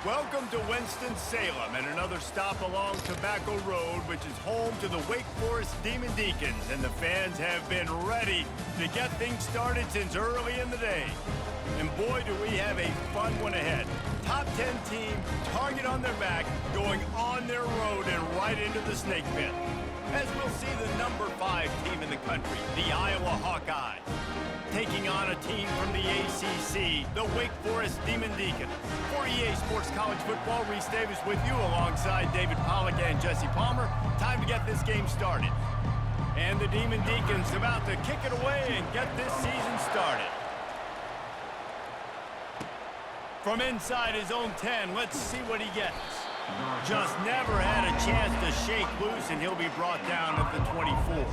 Welcome to Winston-Salem and another stop along Tobacco Road, which is home to the Wake Forest Demon Deacons, and the fans have been ready to get things started since early in the day. And boy, do we have a fun one ahead. Top 10 team, target on their back, going on their road and right into the snake pit. As we'll see the number 5 team in the country, the Iowa Hawkeyes, taking on a team from the ACC, the Wake Forest Demon Deacons. For EA Sports College Football, Reese Davis with you alongside David Pollack and Jesse Palmer. Time to get this game started. And the Demon Deacons about to kick it away and get this season started. From inside his own 10, let's see what he gets. Just never had a chance to shake loose, and he'll be brought down at the 24.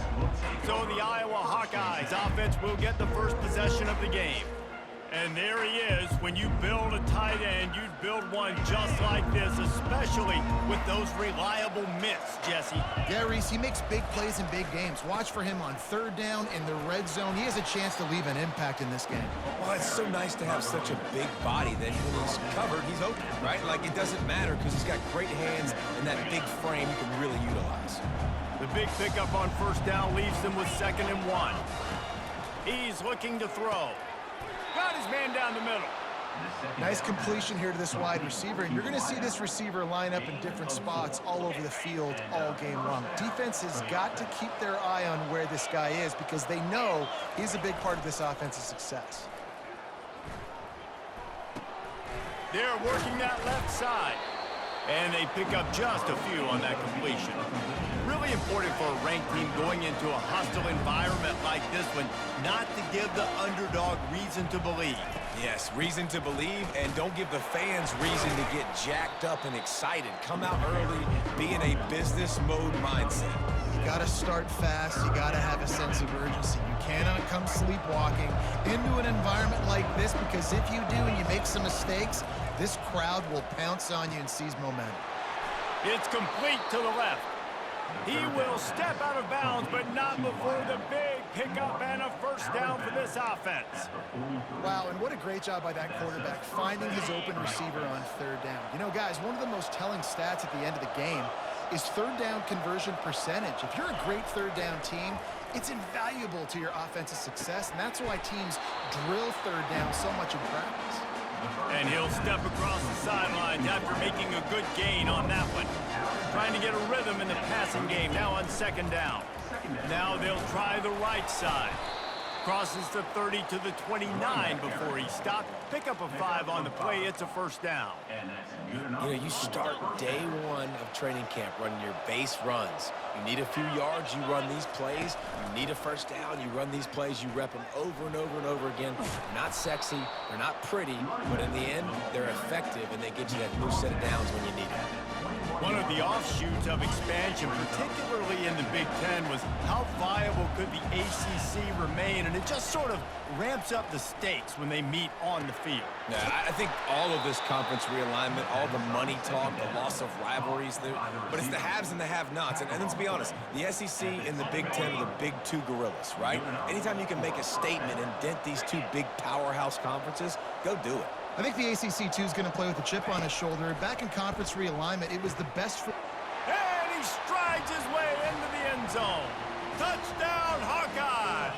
So the Iowa Hawkeyes offense will get the first possession of the game. And there he is. When you build a tight end, you'd build one just like this, especially with those reliable mitts, Jesse. Yeah, Reese, he makes big plays in big games. Watch for him on third down in the red zone. He has a chance to leave an impact in this game. Well, it's so nice to have such a big body that when he's covered, he's open, right? Like, it doesn't matter because he's got great hands and that big frame he can really utilize. The big pickup on first down leaves them with 2nd and 1. He's looking to throw. Got his man down the middle. Nice completion here to this wide receiver, and you're going to see this receiver line up in different spots all over the field all game long. Defense has got to keep their eye on where this guy is because they know he's a big part of this offense's success. They're working that left side. And they pick up just a few on that completion. Really important for a ranked team going into a hostile environment like this one, not to give the underdog reason to believe. Yes, reason to believe, and don't give the fans reason to get jacked up and excited. Come out early, be in a business mode mindset. You got to start fast. You got to have a sense of urgency. You cannot come sleepwalking into an environment like this because if you do and you make some mistakes, this crowd will pounce on you and seize momentum. It's complete to the left. He will step out of bounds, but not before the big pickup and a first down for this offense. Wow, and what a great job by that quarterback finding his open receiver on third down. You know, guys, one of the most telling stats at the end of the game is third down conversion percentage. If you're a great third down team, it's invaluable to your offensive success, and that's why teams drill third down so much in practice. And he'll step across the sidelines after making a good gain on that one. Trying to get a rhythm in the passing game now on 2nd down. Now they'll try the right side. Crosses the 30 to the 29 before he stopped. Pick up a 5 on the play. It's a first down. You know, you start day one of training camp running your base runs. You need a few yards, you run these plays. You need a first down, you run these plays. You rep them over and over and over again. They're not sexy, they're not pretty, but in the end, they're effective, and they get you that new set of downs when you need it. One of the offshoots of expansion, particularly in the Big Ten, was how viable could the ACC remain, and it just sort of ramps up the stakes when they meet on the field. Yeah, I think all of this conference realignment, all the money talk, the loss of rivalries, but it's the haves and the have-nots. And let's be honest, the SEC and the Big Ten are the big two gorillas, right? Anytime you can make a statement and dent these two big powerhouse conferences, go do it. I think the ACC, too, is going to play with a chip on his shoulder. Back in conference realignment, it was the best for... And he strides his way into the end zone. Touchdown, Hawkeye!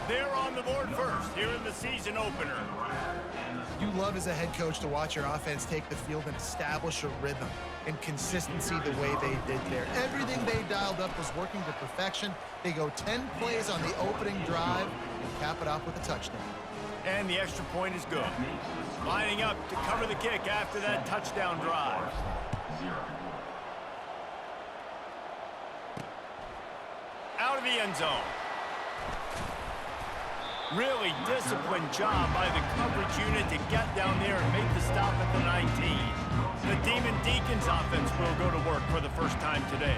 They're on the board first here in the season opener. You love as a head coach to watch your offense take the field and establish a rhythm and consistency the way they did there. Everything they dialed up was working to perfection. They go 10 plays on the opening drive and cap it off with a touchdown. And the extra point is good. Lining up to cover the kick after that touchdown drive. Out of the end zone. Really disciplined job by the coverage unit to get down there and make the stop at the 19. The Demon Deacons offense will go to work for the first time today.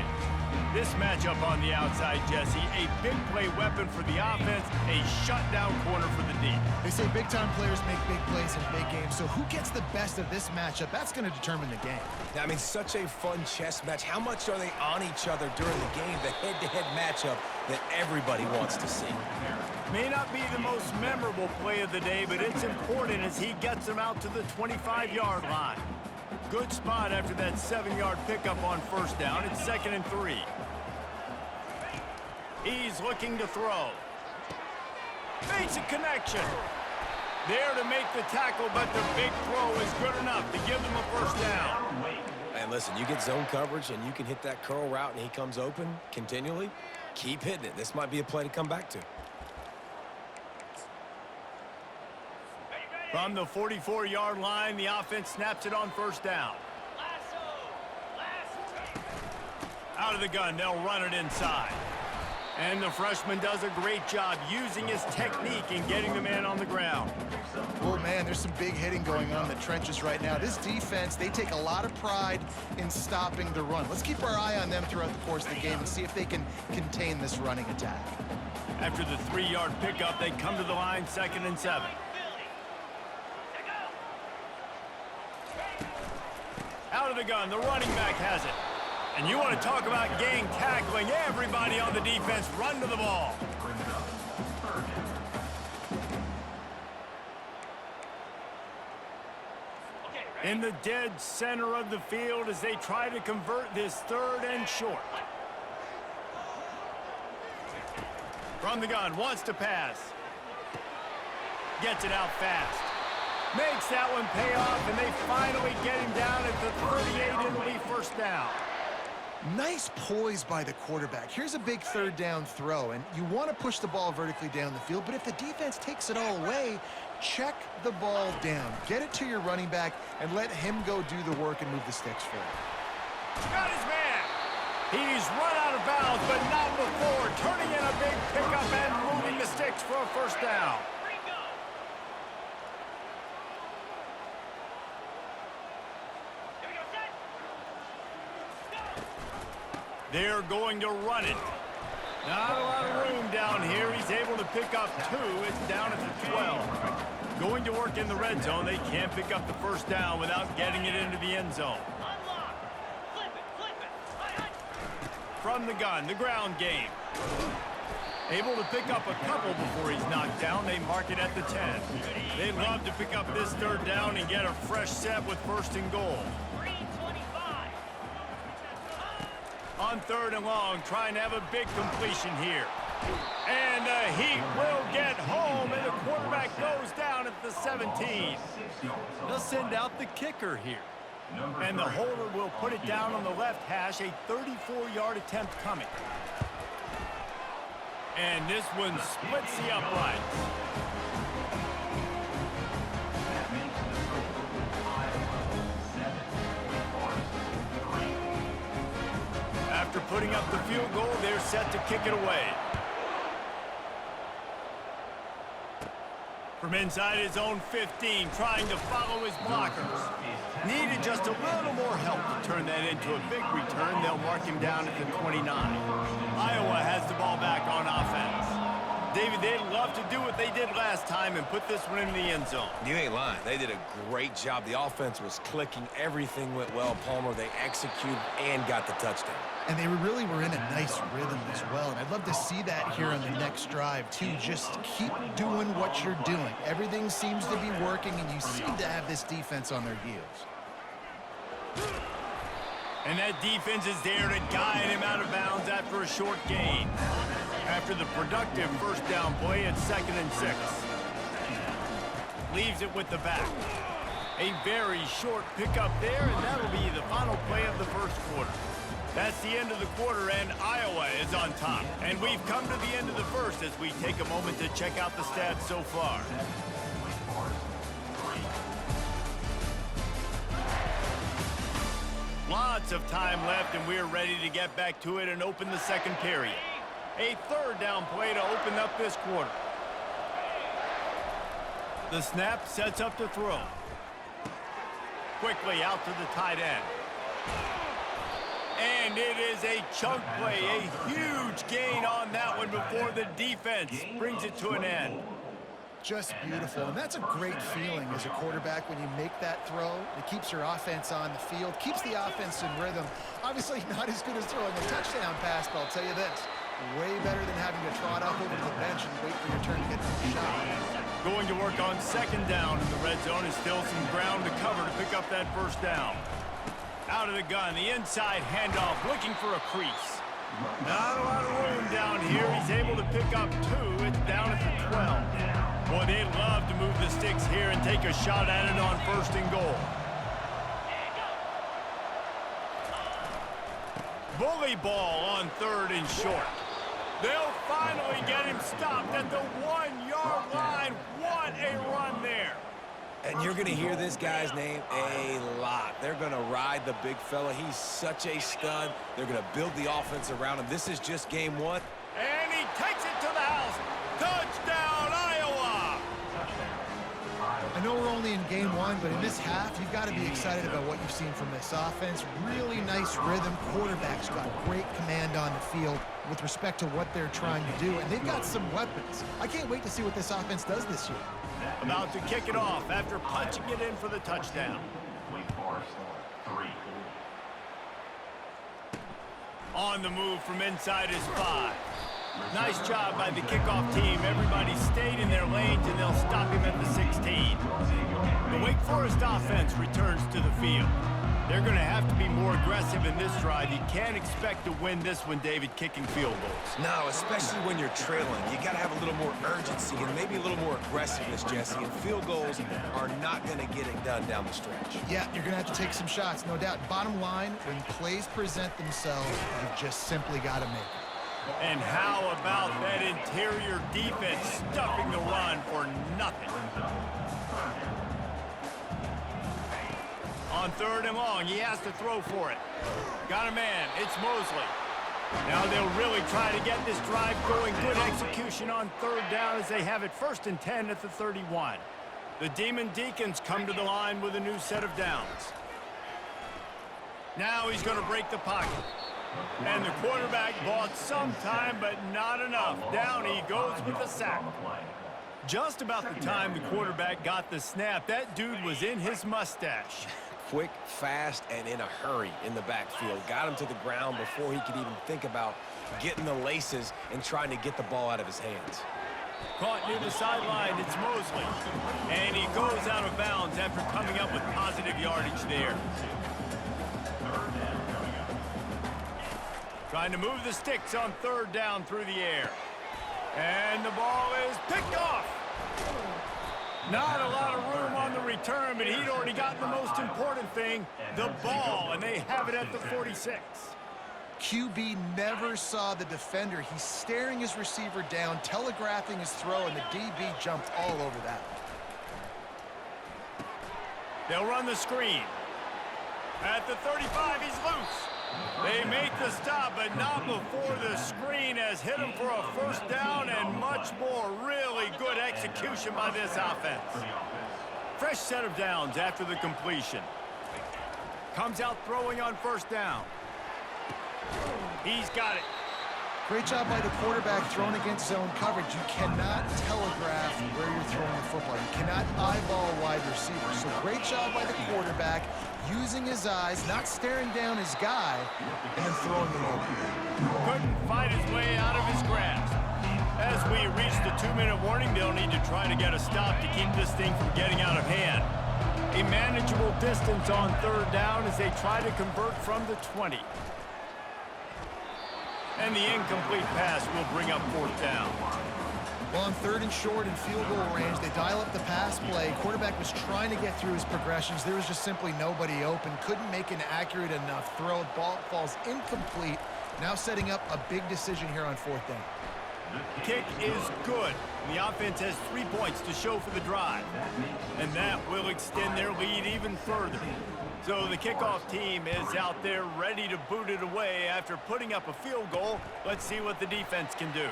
This matchup on the outside, Jesse, a big play weapon for the offense, a shutdown corner for the D. They say big-time players make big plays in big games, so who gets the best of this matchup? That's going to determine the game. I mean, such a fun chess match. How much are they on each other during the game? The head-to-head matchup that everybody wants to see. May not be the most memorable play of the day, but it's important as he gets him out to the 25-yard line. Good spot after that 7-yard pickup on first down. It's 2nd and 3. He's looking to throw. Makes a connection. There to make the tackle, but the big throw is good enough to give them a first down. And listen, you get zone coverage and you can hit that curl route and he comes open continually. Keep hitting it. This might be a play to come back to. From the 44-yard line, the offense snaps it on first down. Out of the gun, they'll run it inside. And the freshman does a great job using his technique and getting the man on the ground. Oh, man, there's some big hitting going on in the trenches right now. This defense, they take a lot of pride in stopping the run. Let's keep our eye on them throughout the course of the game and see if they can contain this running attack. After the 3-yard pickup, they come to the line, 2nd and 7. Out of the gun, the running back has it. And you want to talk about gang tackling. Everybody on the defense run to the ball. In the dead center of the field as they try to convert this 3rd and short. From the gun, wants to pass. Gets it out fast. Makes that one pay off, and they finally get him down at the 38. It'll be first down. Nice poise by the quarterback. Here's a big 3rd down throw, and you want to push the ball vertically down the field, but if the defense takes it all away, check the ball down. Get it to your running back and let him go do the work and move the sticks for you. Got his man. He's run out of bounds, but not before. Turning in a big pickup and moving the sticks for a first down. They're going to run it. Not a lot of room down here. He's able to pick up 2. It's down at the 12. Going to work in the red zone. They can't pick up the first down without getting it into the end zone. From the gun, the ground game. Able to pick up a couple before he's knocked down. They mark it at the 10. They'd love to pick up this 3rd down and get a fresh set with 1st and goal. On 3rd and long, trying to have a big completion here. And the Heat will get home, and the quarterback goes down at the 17. They'll send out the kicker here. And the holder will put it down on the left hash, a 34-yard attempt coming. And this one splits the uprights. After putting up the field goal, they're set to kick it away. From inside his own 15, trying to follow his blockers. Needed just a little more help to turn that into a big return. They'll mark him down at the 29. Iowa has the ball back on offense. David, they'd love to do what they did last time and put this one in the end zone. You ain't lying. They did a great job. The offense was clicking. Everything went well, Palmer. They executed and got the touchdown. And they really were in a nice rhythm as well. And I'd love to see that here on the next drive, too. Just keep doing what you're doing. Everything seems to be working, and you seem to have this defense on their heels. And that defense is there to guide him out of bounds after a short gain. After the productive first down play, it's 2nd and 6. Leaves it with the back. A very short pickup there, and that'll be the final play of the first quarter. That's the end of the quarter, and Iowa is on top. And we've come to the end of the first as we take a moment to check out the stats so far. Lots of time left, and we're ready to get back to it and open the second period. A 3rd down play to open up this quarter. The snap sets up to throw. Quickly out to the tight end. And it is a chunk play, a huge gain on that one before the defense brings it to an end. Just beautiful. And that's a great feeling as a quarterback when you make that throw. It keeps your offense on the field, keeps the offense in rhythm. Obviously not as good as throwing a touchdown pass, but I'll tell you this. Way better than having to trot up over to the bench and wait for your turn to get the shot. Going to work on second down in the red zone is still some ground to cover to pick up that first down. Out of the gun, the inside handoff, looking for a crease. Not a lot of room down here. He's able to pick up 2. It's down at the 12. Boy, they'd love to move the sticks here and take a shot at it on first and goal. Bully ball on third and short. They'll finally get him stopped at the 1-yard line. What a run there. And you're going to hear this guy's name a lot. They're going to ride the big fella. He's such a stud. They're going to build the offense around him. This is just game 1. And he takes it to the house. Touchdown, Iowa! I know we're only in game 1, but in this half, you've got to be excited about what you've seen from this offense. Really nice rhythm. Quarterback's got great command on the field with respect to what they're trying to do, and they've got some weapons. I can't wait to see what this offense does this year. About to kick it off after punching it in for the touchdown. On the move from inside his 5. Nice job by the kickoff team. Everybody stayed in their lanes, and they'll stop him at the 16. The Wake Forest offense returns to the field. They're going to have to be more aggressive in this drive. You can't expect to win this one, David, kicking field goals. No, especially when you're trailing. You got to have a little more urgency and maybe a little more aggressiveness, Jesse. And field goals are not going to get it done down the stretch. Yeah, you're going to have to take some shots, no doubt. Bottom line, when plays present themselves, you've just simply got to make it. And how about that interior defense stuffing the run for nothing? On third and long, he has to throw for it. Got a man, it's Mosley. Now they'll really try to get this drive going. Good execution on third down as they have it 1st and 10 at the 31. The Demon Deacons come to the line with a new set of downs. Now he's going to break the pocket. And the quarterback bought some time, but not enough. Down he goes with the sack. Just about the time the quarterback got the snap, that dude was in his mustache. Quick, fast, and in a hurry in the backfield. Got him to the ground before he could even think about getting the laces and trying to get the ball out of his hands. Caught near the sideline, it's Mosley. And he goes out of bounds after coming up with positive yardage there. Trying to move the sticks on third down through the air. And the ball is picked off. Not a lot of room on the return, but he'd already gotten the most important thing, the ball, and they have it at the 46. QB never saw the defender. He's staring his receiver down, telegraphing his throw, and the DB jumped all over that. They'll run the screen. At the 35, he's loose. They make the stop, but not before the screen has hit him for a first down and much more. Really good execution by this offense. Fresh set of downs after the completion. Comes out throwing on first down. He's got it. Great job by the quarterback throwing against zone coverage. You cannot telegraph where you're throwing the football. You cannot eyeball wide receivers. So great job by the quarterback using his eyes, not staring down his guy, and then throwing him over. Couldn't fight his way out of his grasp. As we reach the 2-minute warning, they'll need to try to get a stop to keep this thing from getting out of hand. A manageable distance on third down as they try to convert from the 20. And the incomplete pass will bring up fourth down. Well, on third and short and field goal range, they dial up the pass play. Quarterback was trying to get through his progressions. There was just simply nobody open. Couldn't make an accurate enough throw. Ball falls incomplete. Now setting up a big decision here on fourth down. Kick is good. The offense has 3 points to show for the drive. And that will extend their lead even further. So the kickoff team is out there ready to boot it away after putting up a field goal. Let's see what the defense can do.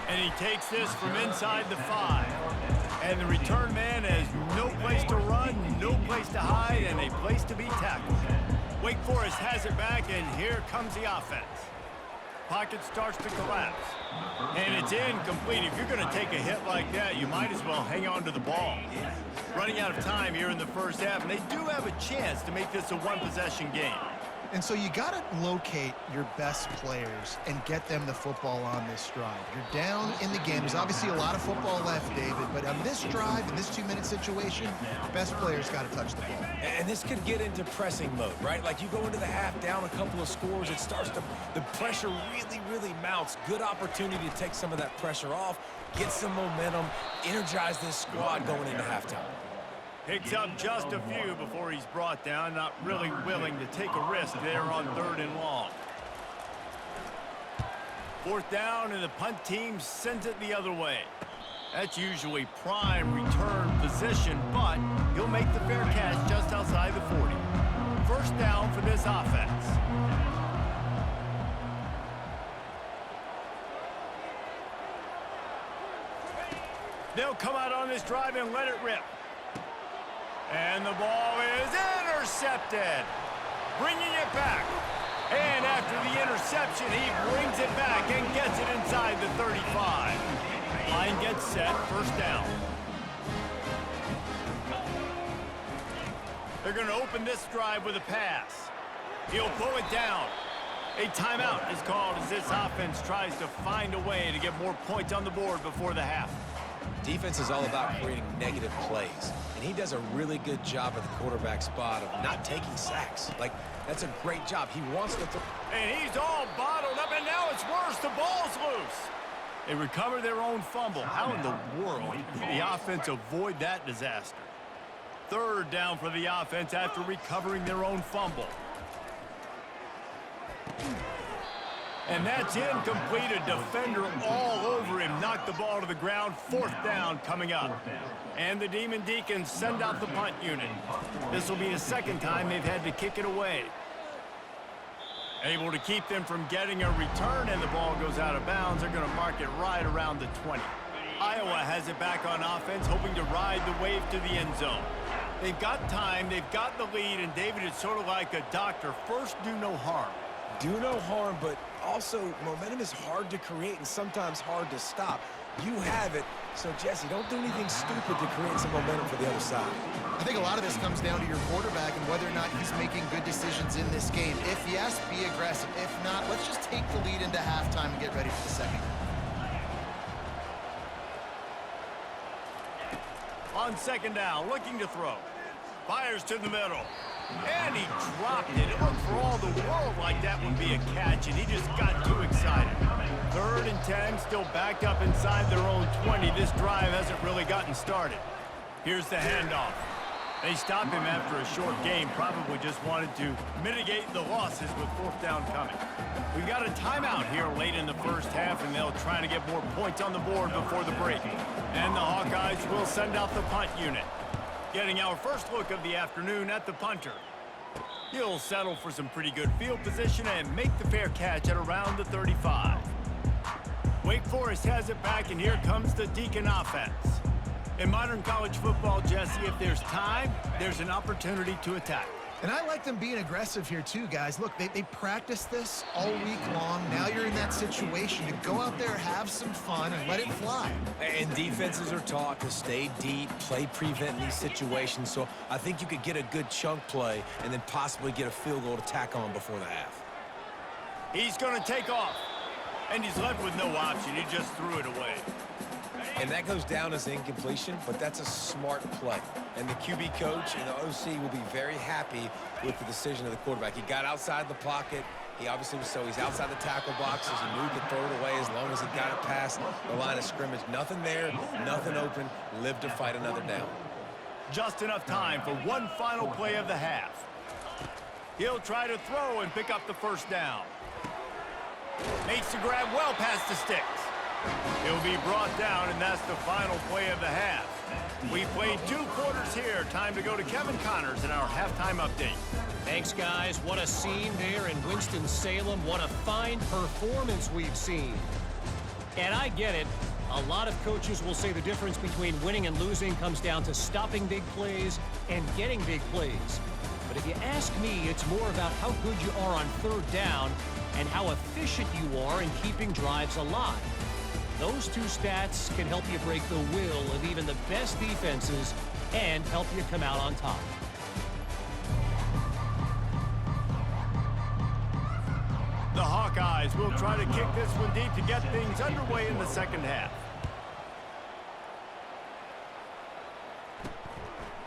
And he takes this from inside the 5. And the return man has no place to run, no place to hide, and a place to be tackled. Wake Forest has it back, and here comes the offense. Pocket starts to collapse. And it's incomplete. If you're going to take a hit like that, you might as well hang on to the ball. Running out of time here in the first half, and they do have a chance to make this a one-possession game. And so you got to locate your best players and get them the football on this drive. You're down in the game. There's obviously a lot of football left, David, but on this drive, in this 2-minute situation, best players got to touch the ball. And this could get into pressing mode, right? Like you go into the half down a couple of scores, it starts to, the pressure really mounts. Good opportunity to take some of that pressure off, get some momentum, energize this squad going into halftime. Picks up just a few before he's brought down, not really willing to take a risk there on 3rd and long. 4th down, and the punt team sends it the other way. That's usually prime return position, but he'll make the fair catch just outside the 40. 1st down for this offense. They'll come out on this drive and let it rip. And the ball is intercepted. Bringing it back. And after the interception, he brings it back and gets it inside the 35. Line gets set, 1st down. They're going to open this drive with a pass. He'll pull it down. A timeout is called as this offense tries to find a way to get more points on the board before the half. Defense is all about creating negative plays, and he does a really good job at the quarterback spot of not taking sacks. Like, that's a great job. He wants to throw. And he's all bottled up, and now it's worse. The ball's loose. They recover their own fumble. How in the world did the offense avoid that disaster? 3rd down for the offense after recovering their own fumble. And that's incomplete. A defender all over him. Knocked the ball to the ground. 4th down coming up. And the Demon Deacons send out the punt unit. This will be the 2nd time they've had to kick it away. Able to keep them from getting a return, and the ball goes out of bounds. They're going to mark it right around the 20. Iowa has it back on offense, hoping to ride the wave to the end zone. They've got time. They've got the lead, and David is sort of like a doctor. First, do no harm. Do no harm, but also momentum is hard to create and sometimes hard to stop. You have it, so Jesse, don't do anything stupid to create some momentum for the other side. I think a lot of this comes down to your quarterback and whether or not he's making good decisions in this game. If yes, be aggressive. If not, let's just take the lead into halftime and get ready for the 2nd. On 2nd down, looking to throw. Fires to the middle. And he dropped it. It looked for all the world like that would be a catch, and he just got too excited. 3rd and 10, still backed up inside their own 20. This drive hasn't really gotten started. Here's the handoff. They stop him after a short game, probably just wanted to mitigate the losses with 4th down coming. We've got a timeout here late in the 1st half, and they'll try to get more points on the board before the break. And the Hawkeyes will send out the punt unit. Getting our first look of the afternoon at the punter. He'll settle for some pretty good field position and make the fair catch at around the 35. Wake Forest has it back, and here comes the Deacon offense. In modern college football, Jesse, if there's time, there's an opportunity to attack. And I like them being aggressive here too, guys. Look, they practice this all week long. Now you're in that situation to go out there, have some fun, and let it fly. And defenses are taught to stay deep, play prevent in these situations. So I think you could get a good chunk play and then possibly get a field goal to tack on before the half. He's going to take off. And he's left with no option. He just threw it away. And that goes down as incompletion, but that's a smart play. And the QB coach and the OC will be very happy with the decision of the quarterback. He got outside the pocket. He obviously was so he's outside the tackle boxes. He moved to throw it away as long as he got it past the line of scrimmage. Nothing there, nothing open. Live to fight another down. Just enough time for one final play of the half. He'll try to throw and pick up the 1st down. Makes the grab well past the sticks. He'll be brought down, and that's the final play of the half. We've played 2 quarters here. Time to go to Kevin Connors in our halftime update. Thanks, guys. What a scene there in Winston-Salem. What a fine performance we've seen. And I get it. A lot of coaches will say the difference between winning and losing comes down to stopping big plays and getting big plays. But if you ask me, it's more about how good you are on 3rd down and how efficient you are in keeping drives alive. Those 2 stats can help you break the will of even the best defenses and help you come out on top. The Hawkeyes will try to kick this one deep to get things underway in the second half.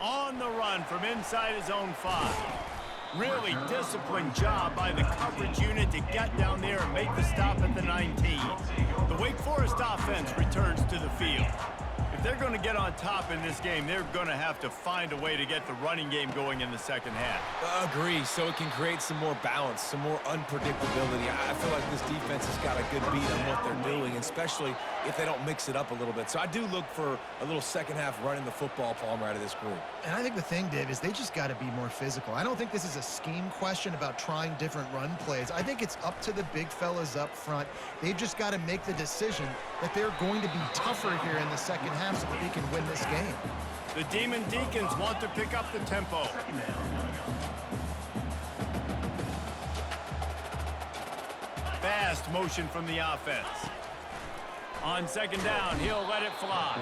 On the run from inside his own 5. Really disciplined job by the coverage unit to get down there and make the stop at the 19. The Wake Forest offense returns to the field. If they're going to get on top in this game, they're going to have to find a way to get the running game going in the second half. Agree, so it can create some more balance, some more unpredictability. I feel like this defense has got a good beat on what they're doing, especially if they don't mix it up a little bit. So I do look for a little second half running the football, Palmer, out of this group. And I think the thing, Dave, is they just got to be more physical. I don't think this is a scheme question about trying different run plays. I think it's up to the big fellas up front. They've just got to make the decision that they're going to be tougher here in the second half so that they can win this game. The Demon Deacons want to pick up the tempo. Fast motion from the offense. On second down, he'll let it fly.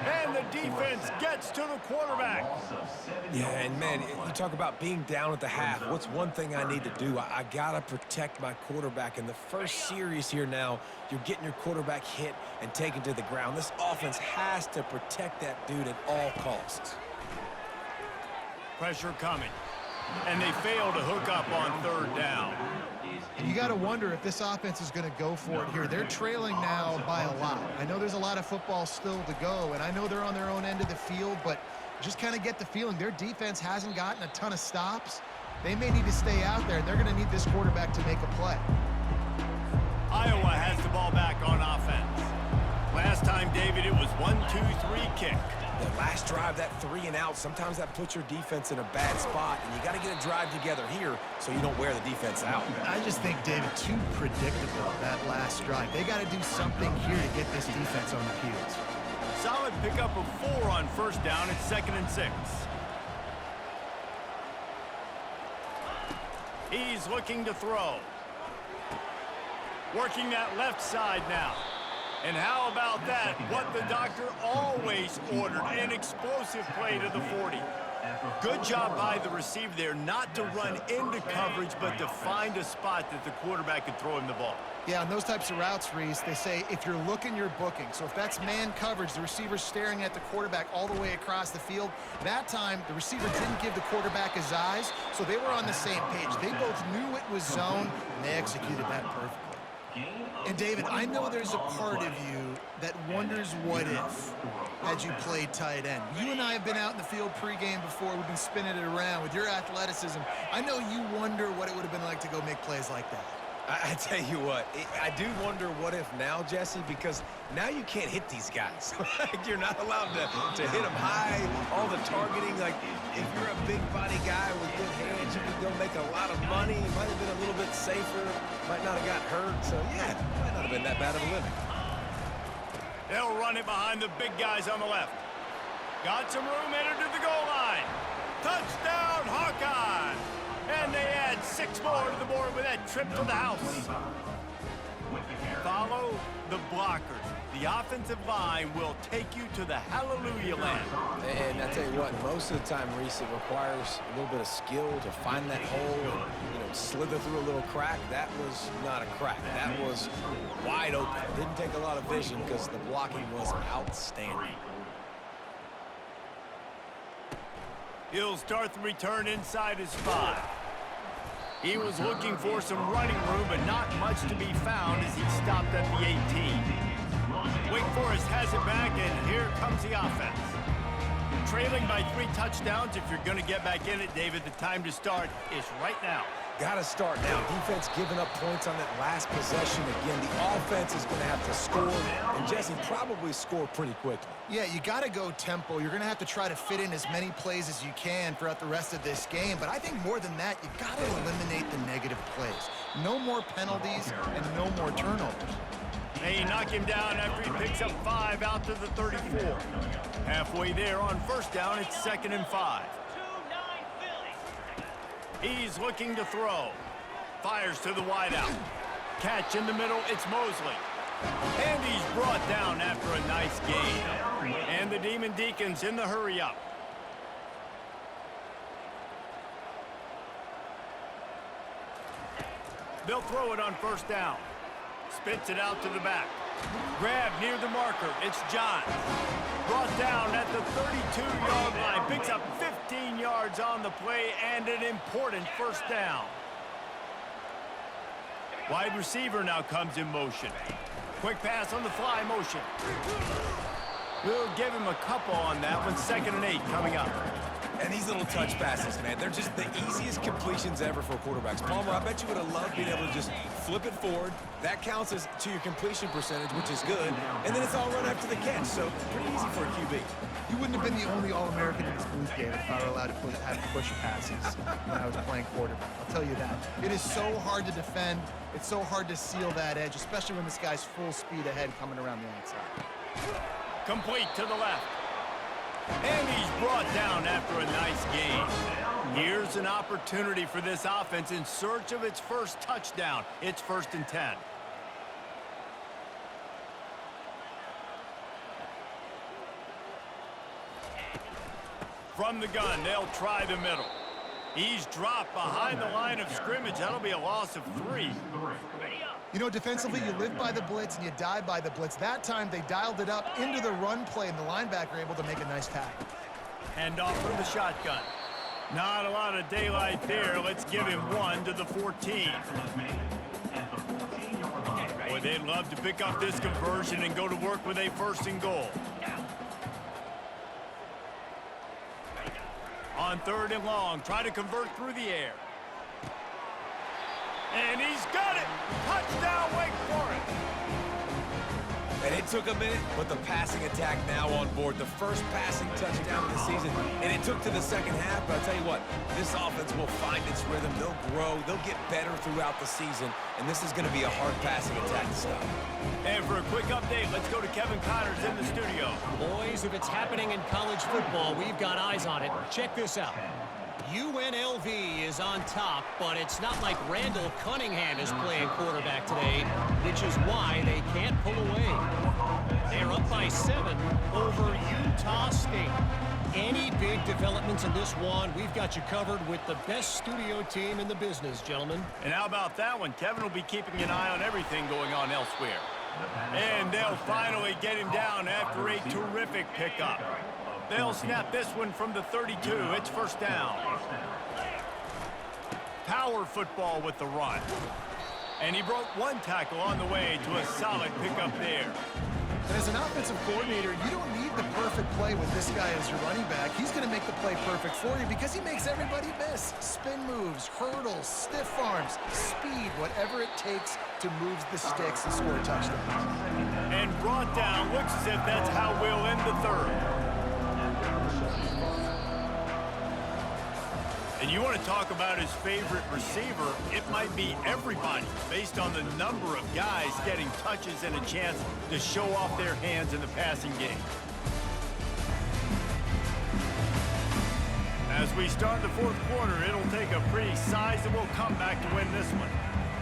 And the defense gets to the quarterback. Yeah, and man, you talk about being down at the half. What's one thing I need to do? I got to protect my quarterback. In the first series here now, you're getting your quarterback hit and taken to the ground. This offense has to protect that dude at all costs. Pressure coming. And they fail to hook up on third down. You got to wonder if this offense is going to go for it here. They're trailing now by a lot. I know there's a lot of football still to go, and I know they're on their own end of the field, but just kind of get the feeling their defense hasn't gotten a ton of stops. They may need to stay out there, and they're going to need this quarterback to make a play. Iowa has the ball back on offense. Last time, David, it was 1-2-3 kick. The last drive, that 3 and out, sometimes that puts your defense in a bad spot, and you got to get a drive together here so you don't wear the defense out. I just think, David, too predictable, that last drive. They got to do something here to get this defense on the heels. Solid pickup of 4 on first down. It's 2nd and 6. He's looking to throw. Working that left side now. And how about that? What the doctor always ordered, an explosive play to the 40. Good job by the receiver there not to run into coverage, but to find a spot that the quarterback could throw him the ball. Yeah, on those types of routes, Reese, they say if you're looking, you're booking. So if that's man coverage, the receiver's staring at the quarterback all the way across the field. That time, the receiver didn't give the quarterback his eyes, so they were on the same page. They both knew it was zone, and they executed that perfectly. And, David, I know there's a part of you that wonders what if had you played tight end. You and I have been out in the field pregame before. We've been spinning it around with your athleticism. I know you wonder what it would have been like to go make plays like that. I tell you what, I do wonder what if now, Jesse, because now you can't hit these guys. You're not allowed to hit them high, all the targeting. Like, if you're a big body guy with good hands, you can go make a lot of money. Might have been a little bit safer, might not have got hurt. So, yeah, might not have been that bad of a living. They'll run it behind the big guys on the left. Got some room, entered to the goal line. Touchdown, Hawkeyes! And they add 6 more to the board with that trip to the house. Follow the blockers. The offensive line will take you to the hallelujah land. And I tell you what, most of the time, Reese, it requires a little bit of skill to find that hole and, slither through a little crack. That was not a crack. That was wide open. Didn't take a lot of vision because the blocking was outstanding. He'll start the return inside his 5. He was looking for some running room, but not much to be found as he stopped at the 18. Wake Forest has it back, and here comes the offense. Trailing by 3 touchdowns. If you're going to get back in it, David, the time to start is right now. Got to start now. Defense giving up points on that last possession. Again, the offense is going to have to score, and Jesse probably score pretty quickly. Yeah, you got to go tempo. You're going to have to try to fit in as many plays as you can throughout the rest of this game. But I think more than that, you got to eliminate the negative plays. No more penalties and no more turnovers. They knock him down after he picks up 5 out to the 34. Halfway there on first down, it's 2nd and 5. He's looking to throw. Fires to the wideout. Catch in the middle, it's Mosley. And he's brought down after a nice gain. And the Demon Deacons in the hurry up. They'll throw it on first down. Spits it out to the back. Grab near the marker. It's Johns. Brought down at the 32-yard line. Picks up 15 yards on the play and an important first down. Wide receiver now comes in motion. Quick pass on the fly motion. We'll give him a couple on that one. 2nd and 8 coming up. And these little touch passes, man, they're just the easiest completions ever for quarterbacks. Palmer, I bet you would have loved being able to just flip it forward. That counts as to your completion percentage, which is good. And then it's all run after the catch, so pretty easy for a QB. You wouldn't have been the only All-American in this booth, David, if I were allowed to have push passes when I was playing quarterback. I'll tell you that. It is so hard to defend. It's so hard to seal that edge, especially when this guy's full speed ahead coming around the outside. Complete to the left. And he's brought down after a nice gain. Here's an opportunity for this offense in search of its first touchdown. It's 1st and 10. From the gun, they'll try the middle. He's dropped behind the line of scrimmage. That'll be a loss of 3. You know, defensively, you live by the blitz and you die by the blitz. That time, they dialed it up into the run play, and the linebacker able to make a nice tackle. Hand off from the shotgun. Not a lot of daylight there. Let's give him 1 to the 14. Boy, they'd love to pick up this conversion and go to work with a 1st and goal. On 3rd and long, try to convert through the air. And he's got it! Touchdown, Wake Forest! And it took a minute, but the passing attack now on board. The first passing touchdown of the season, and it took to the second half, but I'll tell you what, this offense will find its rhythm. They'll grow. They'll get better throughout the season, and this is going to be a hard passing attack to stop. And for a quick update, let's go to Kevin Connors in the studio. Boys, if it's happening in college football, we've got eyes on it. Check this out. UNLV is on top, but it's not like Randall Cunningham is playing quarterback today, which is why they can't pull away. They're up by 7 over Utah State. Any big developments in this one, we've got you covered with the best studio team in the business, gentlemen. And how about that one? Kevin will be keeping an eye on everything going on elsewhere. And they'll finally get him down after a terrific pickup. They'll snap this one from the 32. It's 1st down. Power football with the run. And he broke 1 tackle on the way to a solid pickup there. And as an offensive coordinator, you don't need the perfect play with this guy as your running back. He's going to make the play perfect for you because he makes everybody miss. Spin moves, hurdles, stiff arms, speed, whatever it takes to move the sticks and score touchdowns. And brought down. Looks as if that's how we'll end the 3rd. And you want to talk about his favorite receiver, it might be everybody based on the number of guys getting touches and a chance to show off their hands in the passing game. As we start the 4th quarter, it'll take a pretty sizable comeback to win this one.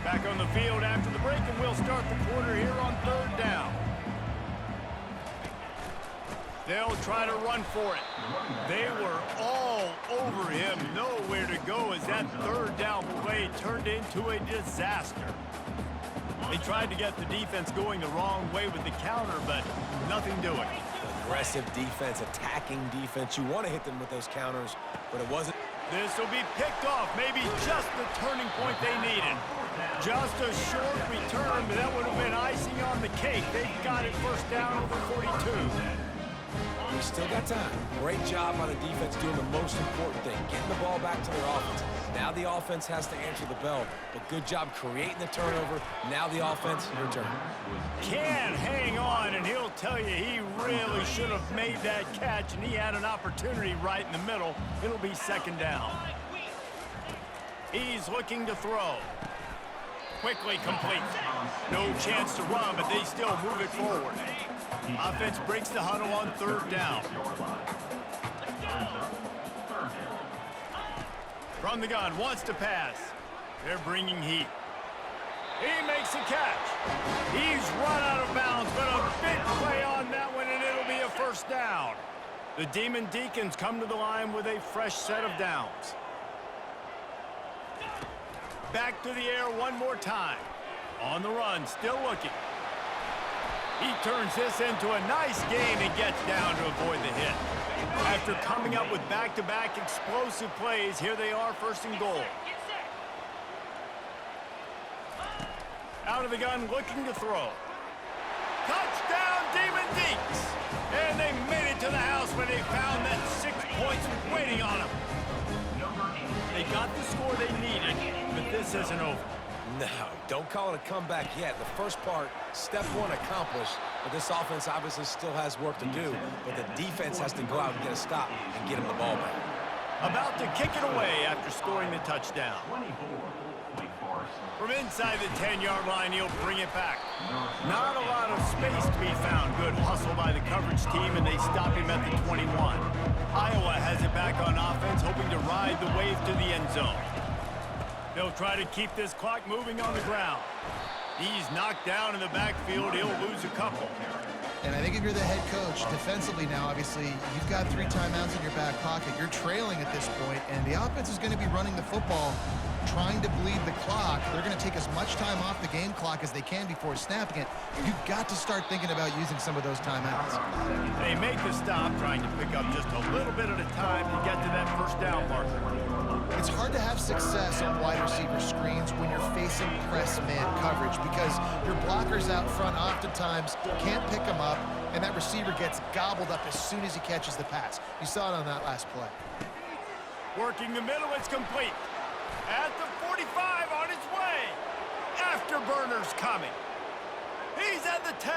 Back on the field after the break, and we'll start the quarter here on 3rd down. They'll try to run for it. They were all over him. Nowhere to go as that 3rd down play turned into a disaster. They tried to get the defense going the wrong way with the counter, but nothing doing. Aggressive defense, attacking defense. You want to hit them with those counters, but it wasn't. This will be picked off. Maybe just the turning point they needed. Just a short return, but that would have been icing on the cake. They got it 1st down over 42. We still got time. Great job by the defense doing the most important thing, getting the ball back to their offense. Now the offense has to answer the bell, but good job creating the turnover. Now the offense, your turn. Can hang on, and he'll tell you he really should have made that catch, and he had an opportunity right in the middle. It'll be 2nd down. He's looking to throw. Quickly complete. No chance to run, but they still move it forward. Offense breaks the huddle on 3rd down. From the gun, wants to pass. They're bringing heat. He makes a catch. He's run out of bounds, but a big play on that one, and it'll be a 1st down. The Demon Deacons come to the line with a fresh set of downs. Back to the air one more time. On the run, still looking. He turns this into a nice gain and gets down to avoid the hit. After coming up with back-to-back explosive plays, here they are, first and goal. Out of the gun, looking to throw. Touchdown, Demon Deeks! And they made it to the house when they found that 6 points waiting on them. They got the score they needed, but this isn't over. No, don't call it a comeback yet. The first part, step one accomplished, but this offense obviously still has work to do, but the defense has to go out and get a stop and get him the ball back. About to kick it away after scoring the touchdown. From inside the 10-yard line, he'll bring it back. Not a lot of space to be found. Good hustle by the coverage team, and they stop him at the 21. Iowa has it back on offense, hoping to ride the wave to the end zone. They'll try to keep this clock moving on the ground. He's knocked down in the backfield. He'll lose a couple. And I think if you're the head coach, defensively now, obviously, you've got 3 timeouts in your back pocket. You're trailing at this point, and the offense is going to be running the football, trying to bleed the clock. They're going to take as much time off the game clock as they can before snapping it. You've got to start thinking about using some of those timeouts. They make the stop, trying to pick up just a little bit at a time to get to that first down marker. It's hard to have success on wide receiver screens when you're facing press man coverage because your blockers out front oftentimes can't pick them up, and that receiver gets gobbled up as soon as he catches the pass. You saw it on that last play. Working the middle, it's complete. At the 45, on his way. Afterburner's coming. He's at the 10.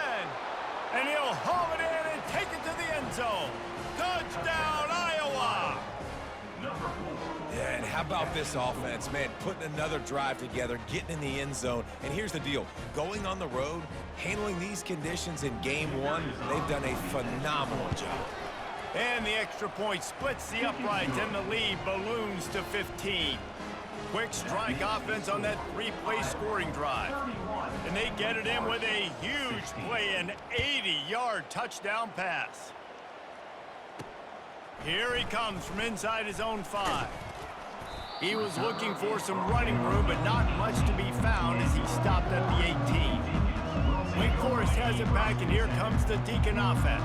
And he'll haul it in and take it to the end zone. Touchdown, Iowa! Yeah, and how about this offense, man? Putting another drive together, getting in the end zone. And here's the deal. Going on the road, handling these conditions in game one, they've done a phenomenal job. And the extra point splits the uprights, and the lead balloons to 15. Quick strike offense on that 3-play scoring drive. And they get it in with a huge play, an 80-yard touchdown pass. Here he comes from inside his own 5. He was looking for some running room, but not much to be found as he stopped at the 18. Wake Forest has it back, and here comes the Deacon offense.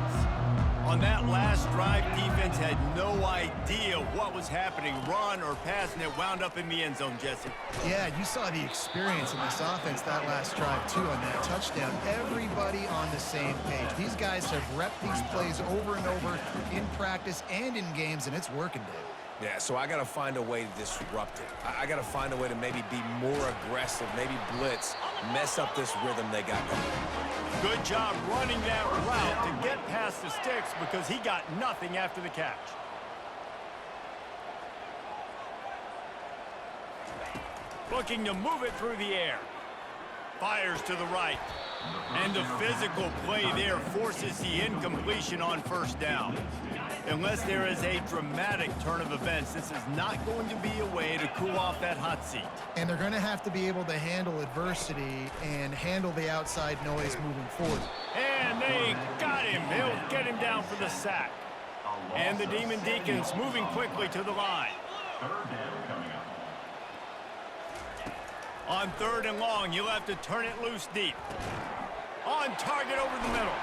On that last drive, defense had no idea what was happening, run or pass, and it wound up in the end zone, Jesse. Yeah, you saw the experience in this offense that last drive, too, on that touchdown. Everybody on the same page. These guys have repped these plays over and over in practice and in games, and it's working, Dave. Yeah, so I got to find a way to disrupt it. I got to find a way to maybe be more aggressive, maybe blitz, mess up this rhythm they got going. Good job running that route to get past the sticks because he got nothing after the catch. Looking to move it through the air. Fires to the right. And the physical play there forces the incompletion on first down. Unless there is a dramatic turn of events, this is not going to be a way to cool off that hot seat. And they're going to have to be able to handle adversity and handle the outside noise moving forward. And they got him. They'll get him down for the sack. And the Demon Deacons moving quickly to the line. On 3rd and long, you'll have to turn it loose deep. On target over the middle.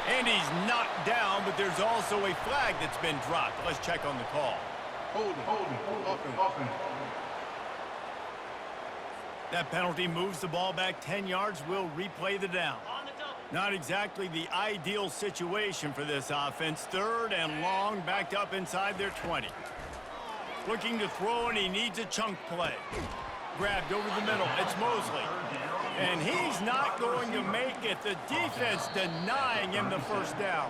And he's knocked down, but there's also a flag that's been dropped. Let's check on the call. Hold it. That penalty moves the ball back 10 yards. We'll replay the down. Not exactly the ideal situation for this offense. 3rd and long, backed up inside their 20. Looking to throw, and he needs a chunk play. Grabbed over the middle. It's Mosley. And he's not going to make it. The defense denying him the first down.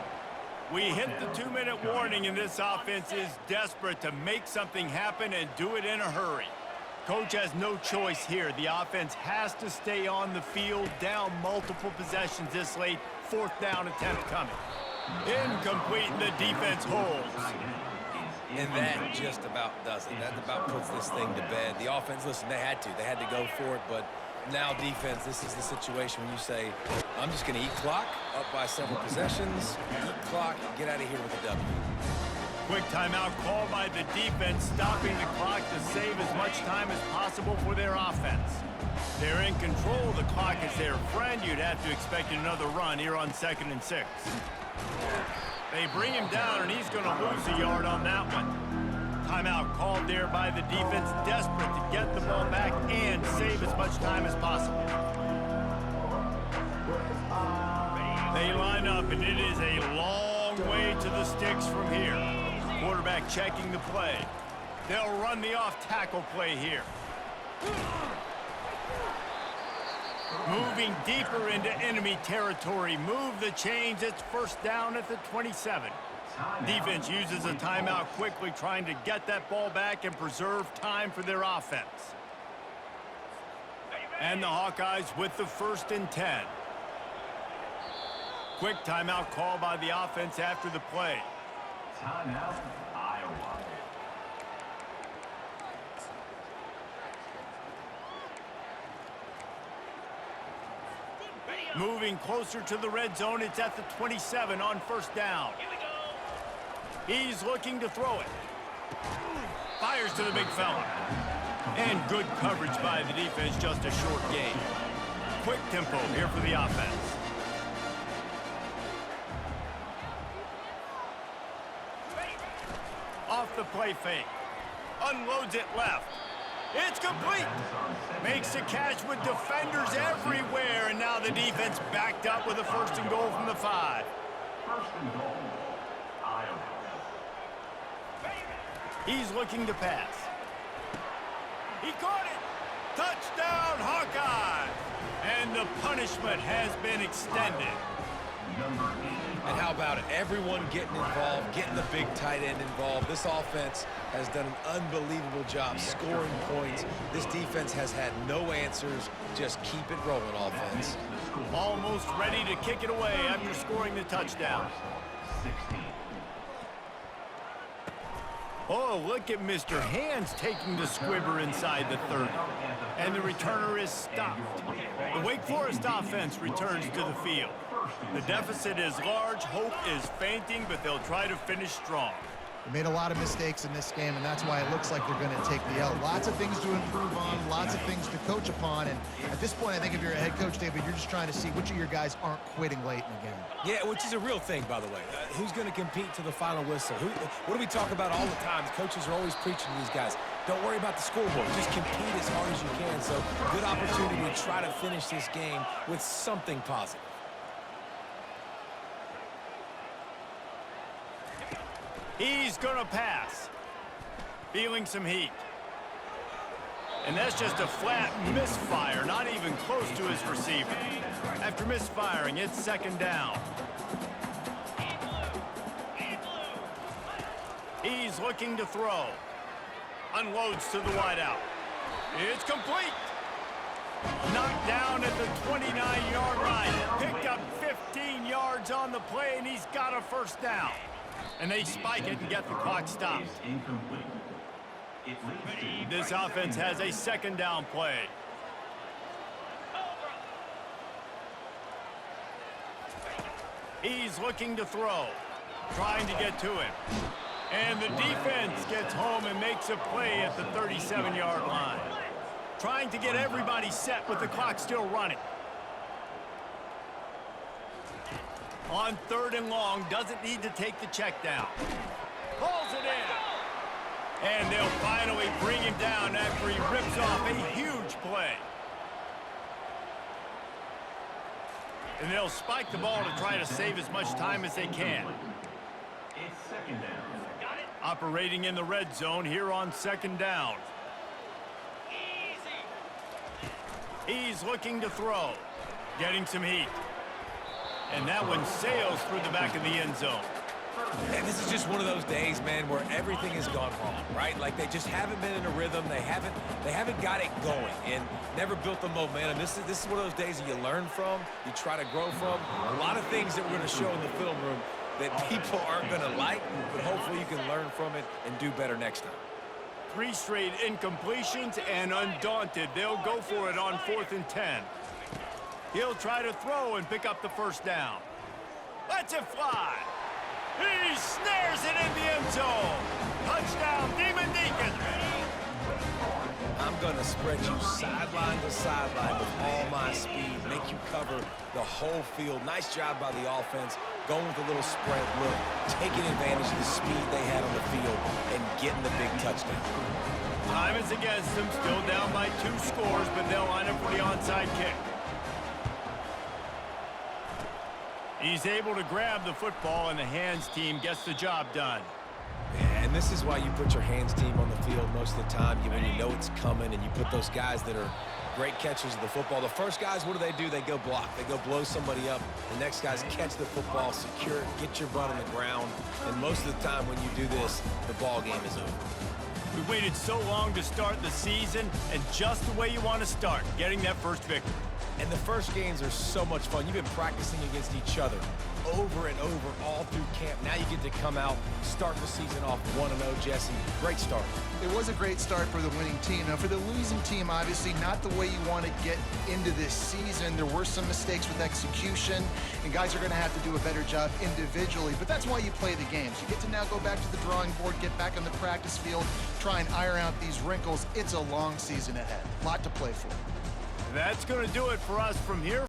We hit the 2-minute warning, and this offense is desperate to make something happen and do it in a hurry. Coach has no choice here. The offense has to stay on the field, down multiple possessions this late. 4th down attempt coming. Incomplete, and the defense holds. And that just about does it. That about puts this thing to bed. The offense, listen, they had to go for it, but now defense, this is the situation when you say, I'm just going to eat clock, up by several possessions, eat clock, get out of here with a W. Quick timeout called by the defense, stopping the clock to save as much time as possible for their offense. They're in control of the clock as their friend. You'd have to expect another run here on 2nd and 6. They bring him down, and he's going to lose a yard on that one. Timeout called there by the defense, desperate to get the ball back and save as much time as possible. They line up, and it is a long way to the sticks from here. Quarterback checking the play. They'll run the off-tackle play here. Moving deeper into enemy territory. Move the chains. It's first down at the 27. Defense uses a timeout quickly, trying to get that ball back and preserve time for their offense. And the Hawkeyes with the 1st and 10. Quick timeout call by the offense after the play. Timeout, Iowa. Moving closer to the red zone, it's at the 27 on first down. He's looking to throw it. Fires to the big fella. And good coverage by the defense, just a short gain. Quick tempo here for the offense. Off the play fake. Unloads it left. It's complete. Makes the catch with defenders everywhere, and now the defense backed up with a 1st and goal from the 5. 1st and goal, Iowa. He's looking to pass. He caught it. Touchdown, Hawkeyes. And the punishment has been extended. Number 8. And how about it? Everyone getting involved, getting the big tight end involved. This offense has done an unbelievable job scoring points. This defense has had no answers. Just keep it rolling, offense. Almost ready to kick it away after scoring the touchdown. 16. Oh, look at Mr. Hands taking the squibber inside the 30. And the returner is stopped. The Wake Forest offense returns to the field. The deficit is large, hope is fainting, but they'll try to finish strong. They made a lot of mistakes in this game, and that's why it looks like they're going to take the L. Lots of things to improve on, lots of things to coach upon, and at this point, I think if you're a head coach, David, you're just trying to see which of your guys aren't quitting late in the game. Yeah, which is a real thing, by the way. Who's going to compete to the final whistle? What do we talk about all the time? Coaches are always preaching to these guys. Don't worry about the scoreboard. Just compete as hard as you can. So, good opportunity to try to finish this game with something positive. He's going to pass. Feeling some heat. And that's just a flat misfire, not even close to his receiver. After misfiring, it's 2nd down. He's looking to throw. Unloads to the wideout. It's complete. Knocked down at the 29-yard line. Picked up 15 yards on the play, and he's got a 1st down. And they spike it and get the clock stopped. Incomplete. It leads to This offense has a 2nd down play. He's looking to throw. Trying to get to him. And the defense gets home and makes a play at the 37-yard line. Trying to get everybody set with the clock still running. On 3rd and long, doesn't need to take the check down. Pulls it in. And they'll finally bring him down after he rips off a huge play. And they'll spike the ball to try to save as much time as they can. it's 2nd down. Operating in the red zone here on 2nd down. He's looking to throw. Getting some heat. And that one sails through the back of the end zone. And this is just one of those days, man, where everything has gone wrong, right? Like they just haven't been in a rhythm. They haven't got it going and never built the momentum. This is one of those days that you learn from, you try to grow from. A lot of things that we're going to show in the film room that people aren't going to like, but hopefully you can learn from it and do better next time. 3 straight incompletions, and undaunted, they'll go for it on 4th and 10. He'll try to throw and pick up the 1st down. Lets it fly. He snares it in the end zone. Touchdown, Demon Deacons. I'm going to spread you sideline to sideline with all my speed, make you cover the whole field. Nice job by the offense, going with a little spread look, taking advantage of the speed they had on the field, and getting the big touchdown. Time is against them, still down by 2 scores, but they'll line up for the onside kick. He's able to grab the football, and the hands team gets the job done. And this is why you put your hands team on the field most of the time, when you know it's coming, and you put those guys that are great catchers of the football. The first guys, what do? They go block. They go blow somebody up. The next guys catch the football, secure it, get your butt on the ground. And most of the time when you do this, the ball game is over. We waited so long to start the season, and just the way you want to start, getting that first victory. And the first games are so much fun. You've been practicing against each other over and over all through camp. Now you get to come out, start the season off 1-0, Jesse. Great start. It was a great start for the winning team. Now, for the losing team, obviously not the way you want to get into this season. There were some mistakes with execution, and guys are going to have to do a better job individually. But that's why you play the games. You get to now go back to the drawing board, get back on the practice field, try and iron out these wrinkles. It's a long season ahead. A lot to play for. That's going to do it for us from here.